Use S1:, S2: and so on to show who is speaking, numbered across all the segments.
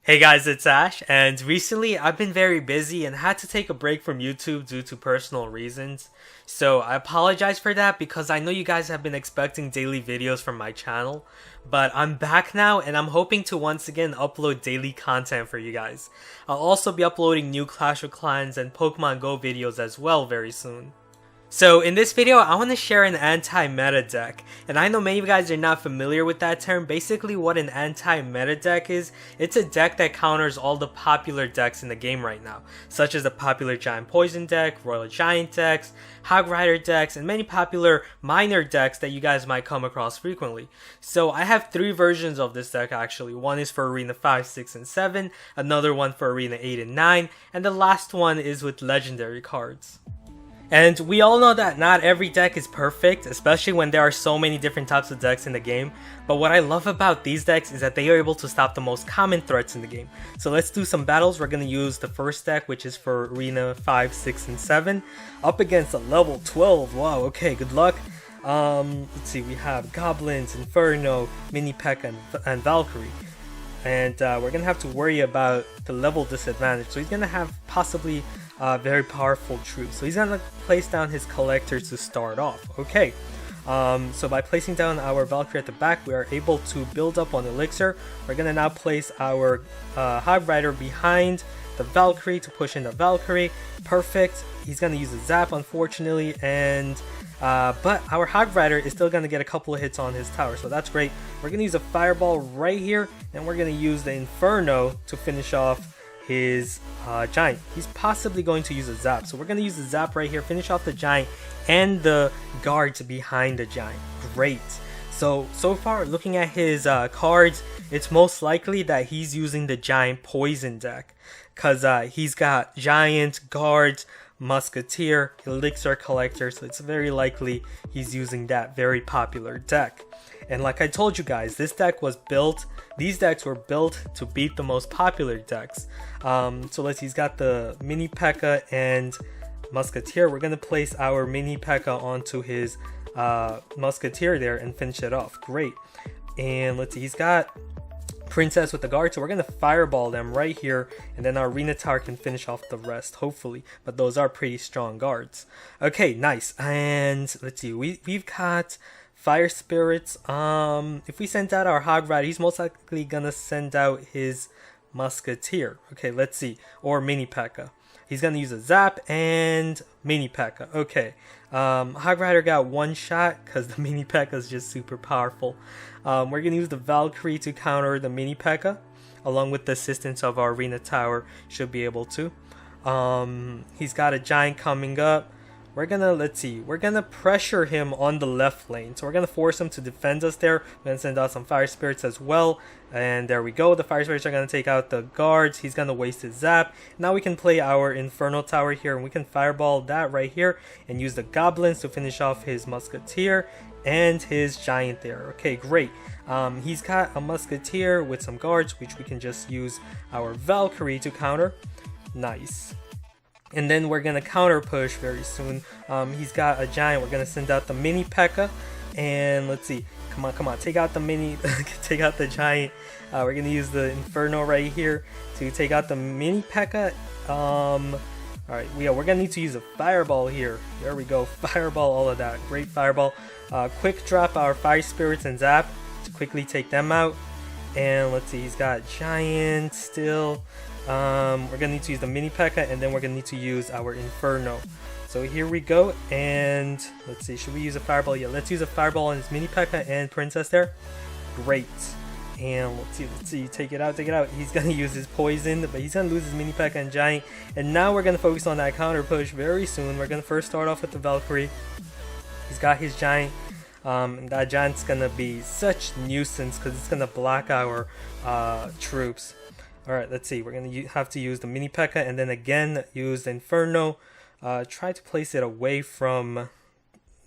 S1: Hey guys, it's Ash, and recently I've been very busy and had to take a break from YouTube due to personal reasons. So I apologize for that because I know you guys have been expecting daily videos from my channel, but I'm back now and I'm hoping to once again upload daily content for you guys. I'll also be uploading new Clash of Clans and Pokemon Go videos as well very soon. So in this video, I want to share an anti-meta deck, and I know many of you guys are not familiar with that term. Basically what an anti-meta deck is, it's a deck that counters all the popular decks in the game right now, such as the popular Giant Poison deck, Royal Giant decks, Hog Rider decks, and many popular minor decks that you guys might come across frequently. So I have three versions of this deck actually. One is for Arena 5, 6, and 7, another one for Arena 8 and 9, and the last one is with legendary cards. And we all know that not every deck is perfect, especially when there are so many different types of decks in the game. But what I love about these decks is that they are able to stop the most common threats in the game. So let's do some battles. We're going to use the first deck, which is for Arena 5, 6, and 7, up against a level 12. Wow, okay, good luck. Let's see, we have Goblins, Inferno, Mini P.E.K.K.A, and Valkyrie. And we're going to have to worry about the level disadvantage. So he's going to have possibly very powerful troops. So he's going to place down his collectors to start off. Okay, so by placing down our Valkyrie at the back, we are able to build up on Elixir. We're going to now place our Hog Rider behind the Valkyrie to push in the Valkyrie. Perfect. He's going to use a Zap, unfortunately, and but our Hog Rider is still going to get a couple of hits on his tower, so that's great. We're going to use a Fireball right here, and we're going to use the Inferno to finish off his Giant. He's possibly going to use a Zap, so we're going to use the Zap right here, finish off the Giant and the guards behind the Giant. Great. So far, looking at his cards, it's most likely that he's using the Giant Poison deck, because he's got Giant, Guards, Musketeer, Elixir Collector, so it's very likely he's using that very popular deck. And like I told you guys, these decks were built to beat the most popular decks. So let's see, he's got the Mini P.E.K.K.A and Musketeer. We're going to place our Mini P.E.K.K.A onto his Musketeer there and finish it off. Great. And let's see, he's got Princess with the guard, so we're going to Fireball them right here, and then our Arena Tower can finish off the rest, hopefully. But those are pretty strong guards. Okay, nice. And let's see, we've got Fire Spirits. If we send out our Hog Rider, he's most likely gonna send out his Musketeer. Okay, let's see. Or Mini P.E.K.K.A. He's gonna use a Zap and Mini P.E.K.K.A. Okay. Hog Rider got one shot because the Mini P.E.K.K.A is just super powerful. We're gonna use the Valkyrie to counter the Mini P.E.K.K.A, along with the assistance of our Arena Tower. Should be able to. He's got a Giant coming up. We're gonna pressure him on the left lane. So we're gonna force him to defend us there. We're gonna send out some Fire Spirits as well. And there we go. The Fire Spirits are gonna take out the guards. He's gonna waste his Zap. Now we can play our Inferno Tower here, and we can Fireball that right here and use the Goblins to finish off his Musketeer and his Giant there. Okay, great. He's got a Musketeer with some guards, which we can just use our Valkyrie to counter. Nice. And then we're going to counter push very soon. He's got a Giant. We're going to send out the Mini P.E.K.K.A. And let's see. Come on. Take out the Mini. Take out the Giant. We're going to use the Inferno right here to take out the Mini P.E.K.K.A. Alright, we're going to need to use a Fireball here. There we go. Fireball, all of that. Great Fireball. Quick drop our Fire Spirits and Zap to quickly take them out. And let's see. He's got Giant still. We're gonna need to use the Mini P.E.K.K.A, and then we're gonna need to use our Inferno. So here we go, and let's see, should we use a Fireball? Yeah, let's use a Fireball on his Mini P.E.K.K.A and Princess there. Great. And let's see, take it out. He's gonna use his Poison, but he's gonna lose his Mini P.E.K.K.A and Giant. And now we're gonna focus on that counter push very soon. We're gonna first start off with the Valkyrie. He's got his Giant. And that Giant's gonna be such nuisance because it's gonna block our troops. Alright, let's see. We're going to have to use the Mini P.E.K.K.A and then again use the Inferno. Try to place it away from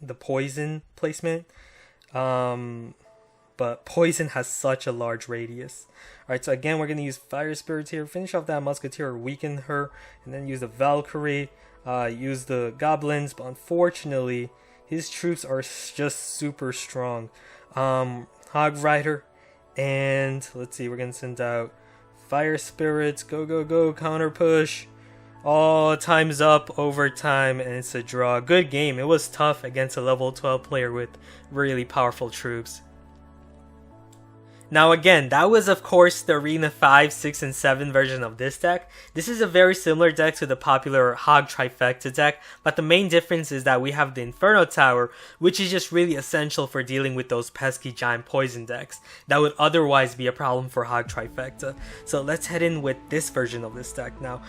S1: the Poison placement. But Poison has such a large radius. Alright, so again, we're going to use Fire Spirits here. Finish off that Musketeer, weaken her. And then use the Valkyrie. Use the Goblins. But unfortunately, his troops are just super strong. Hog Rider. And let's see, we're going to send out Fire Spirits, go, go, go, counter push. Oh, time's up, overtime, and it's a draw. Good game. It was tough against a level 12 player with really powerful troops. Now again, that was of course the Arena 5, 6, and 7 version of this deck. This is a very similar deck to the popular Hog Trifecta deck, but the main difference is that we have the Inferno Tower, which is just really essential for dealing with those pesky giant poison decks that would otherwise be a problem for Hog Trifecta. So let's head in with this version of this deck now.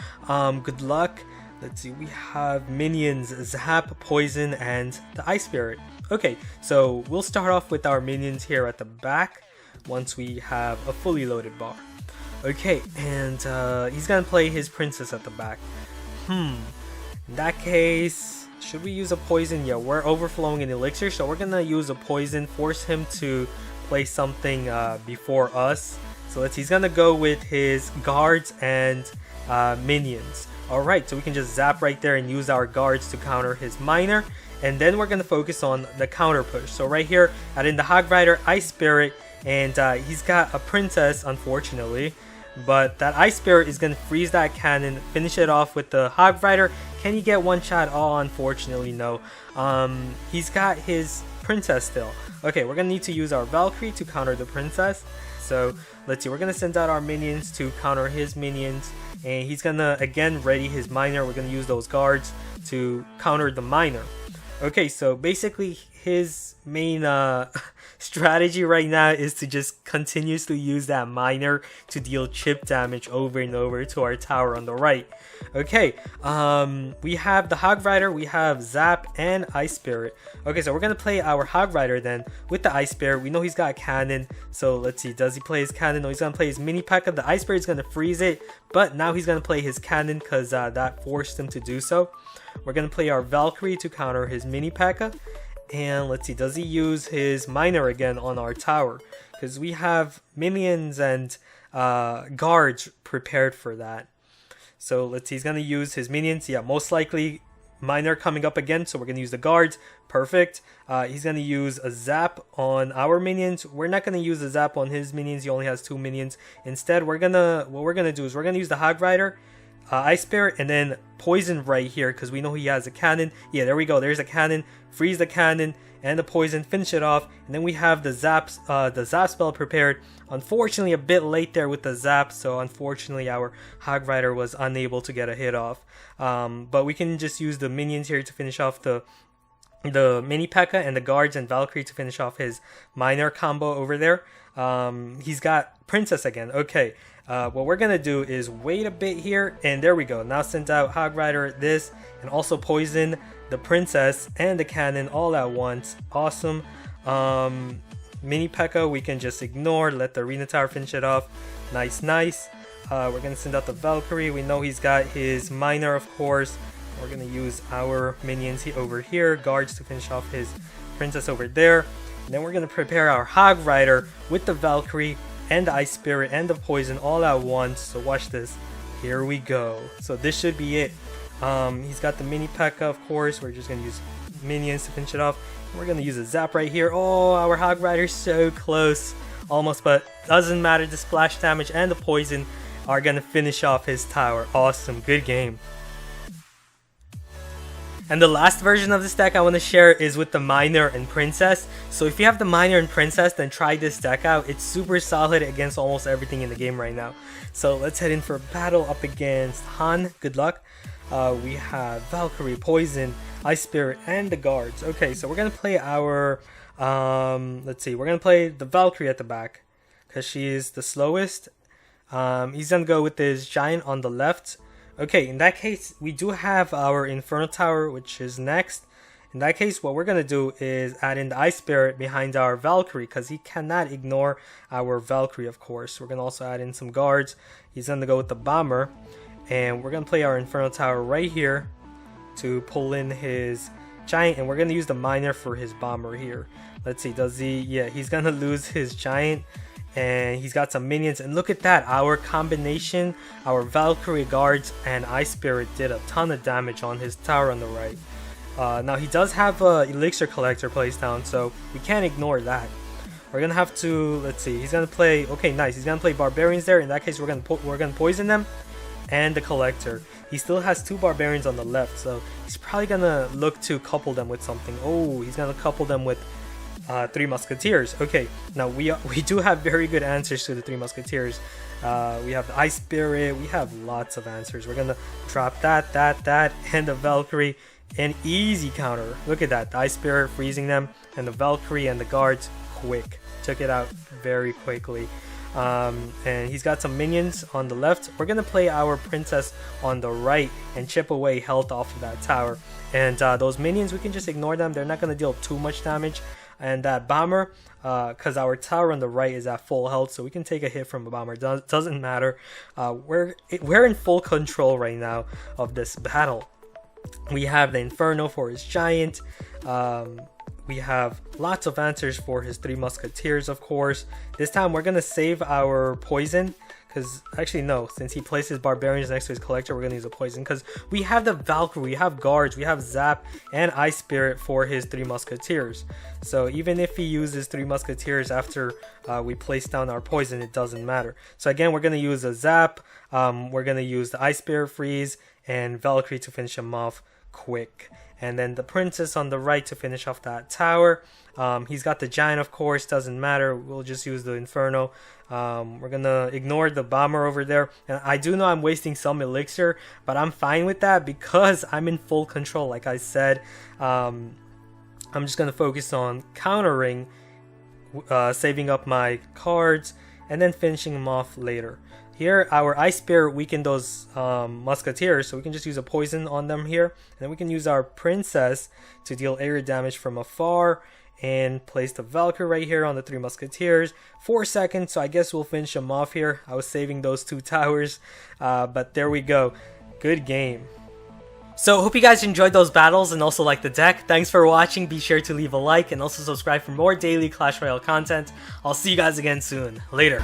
S1: Good luck. Let's see, we have minions, Zap, Poison, and the Ice Spirit. Okay, so we'll start off with our minions here at the back once we have a fully loaded bar. Okay, and he's gonna play his princess at the back. In that case, should we use a poison? Yeah, we're overflowing in elixir, so we're gonna use a poison, force him to play something before us. So he's gonna go with his guards and minions. Alright, so we can just zap right there and use our guards to counter his miner, and then we're gonna focus on the counter push. So right here, add in the Hog Rider, Ice Spirit, and he's got a princess, unfortunately, but that Ice Spirit is going to freeze that cannon, finish it off with the Hog Rider. Can he get one shot? Oh, unfortunately no. He's got his princess still. Okay, we're going to need to use our Valkyrie to counter the princess. So let's see, we're going to send out our minions to counter his minions, and he's going to again ready his miner. We're going to use those guards to counter the miner. Okay, so basically his main strategy right now is to just continuously use that miner to deal chip damage over and over to our tower on the right. Okay, we have the Hog Rider, we have Zap, and Ice Spirit. Okay, so we're gonna play our Hog Rider then with the Ice Spirit. We know he's got a cannon, so let's see, does he play his cannon? No, he's gonna play his mini P.E.K.K.A. The Ice Spirit is gonna freeze it, but now he's gonna play his cannon because that forced him to do so. We're gonna play our Valkyrie to counter his mini P.E.K.K.A. And let's see, does he use his miner again on our tower? Because we have minions and guards prepared for that. So let's see, he's going to use his minions. Yeah, most likely miner coming up again, so we're going to use the guards. Perfect. He's going to use a zap on our minions. We're not going to use a zap on his minions. He only has 2 minions. Instead, what we're going to do is we're going to use the Hog Rider, Ice Spirit, and then poison right here because we know he has a cannon. Yeah, there we go. There's a cannon. Freeze the cannon and the poison. Finish it off, and then we have the zap spell prepared. Unfortunately, a bit late there with the zap, so unfortunately our Hog Rider was unable to get a hit off. But we can just use the minions here to finish off the mini P.E.K.K.A. and the guards and Valkyrie to finish off his miner combo over there. He's got princess again. Okay. What we're gonna do is wait a bit here, and there we go. Now send out Hog Rider, this, and also poison the princess and the cannon all at once. Awesome. Mini P.E.K.K.A. we can just ignore, let the arena tower finish it off. Nice, nice. We're gonna send out the Valkyrie. We know he's got his miner, of course. We're gonna use our minions over here, guards to finish off his princess over there. And then we're gonna prepare our Hog Rider with the Valkyrie and the Ice Spirit and the poison all at once. So watch this. Here we go. So this should be it. He's got the mini P.E.K.K.A. of course. We're just gonna use minions to finish it off. We're gonna use a zap right here. Oh, our Hog Rider's so close. Almost, but doesn't matter. The splash damage and the poison are gonna finish off his tower. Awesome, good game. And the last version of this deck I want to share is with the Miner and Princess. So if you have the Miner and Princess, then try this deck out. It's super solid against almost everything in the game right now. So let's head in for a battle up against Han. Good luck. We have Valkyrie, Poison, Ice Spirit, and the guards. Okay, so we're going to play our... let's see. We're going to play the Valkyrie at the back because she is the slowest. He's going to go with his Giant on the left. Okay, in that case, we do have our Inferno Tower, which is next. In that case, what we're going to do is add in the Ice Spirit behind our Valkyrie, because he cannot ignore our Valkyrie, of course. We're going to also add in some guards. He's going to go with the Bomber. And we're going to play our Inferno Tower right here to pull in his Giant. And we're going to use the Miner for his Bomber here. Let's see, does he... Yeah, he's going to lose his Giant. And he's got some minions, and look at that, our combination, our Valkyrie guards and Ice Spirit did a ton of damage on his tower on the right. Now he does have a elixir collector placed down, so we can't ignore that. We're gonna have to, let's see, he's gonna play, okay, nice, he's gonna play barbarians there. In that case, we're gonna poison them and the collector. He still has 2 barbarians on the left, so he's probably gonna look to couple them with something. Oh, he's gonna couple them with 3 musketeers. Okay, now we do have very good answers to the 3 musketeers. We have the Ice Spirit, we have lots of answers. We're gonna drop that, and the Valkyrie. An easy counter. Look at that, the Ice Spirit freezing them, and the Valkyrie and the guards quick. Took it out very quickly. And he's got some minions on the left. We're gonna play our princess on the right and chip away health off of that tower. And those minions, we can just ignore them. They're not gonna deal too much damage. And that bomber, because our tower on the right is at full health, so we can take a hit from a bomber. Doesn't matter. We're in full control right now of this battle. We have the Inferno for his giant. We have lots of answers for his 3 musketeers, of course. This time we're gonna save our poison, because actually no, since he placed his barbarians next to his collector, we're gonna use a poison, because we have the Valkyrie, we have guards, we have Zap and Ice Spirit for his 3 musketeers. So even if he uses 3 musketeers after we place down our poison, it doesn't matter. So again, we're gonna use a Zap, we're gonna use the Ice Spirit freeze and Valkyrie to finish him off quick. And then the princess on the right to finish off that tower. He's got the giant, of course, doesn't matter. We'll just use the Inferno. We're gonna ignore the bomber over there. And I do know I'm wasting some elixir, but I'm fine with that because I'm in full control. Like I said, I'm just gonna focus on countering, saving up my cards, and then finishing them off later. Here, our Ice Spirit weakened those musketeers, so we can just use a poison on them here. And then we can use our princess to deal area damage from afar and place the Valkyrie right here on the 3 musketeers. 4 seconds, so I guess we'll finish them off here. I was saving those 2 towers, but there we go. Good game. So hope you guys enjoyed those battles and also liked the deck. Thanks for watching. Be sure to leave a like and also subscribe for more daily Clash Royale content. I'll see you guys again soon. Later.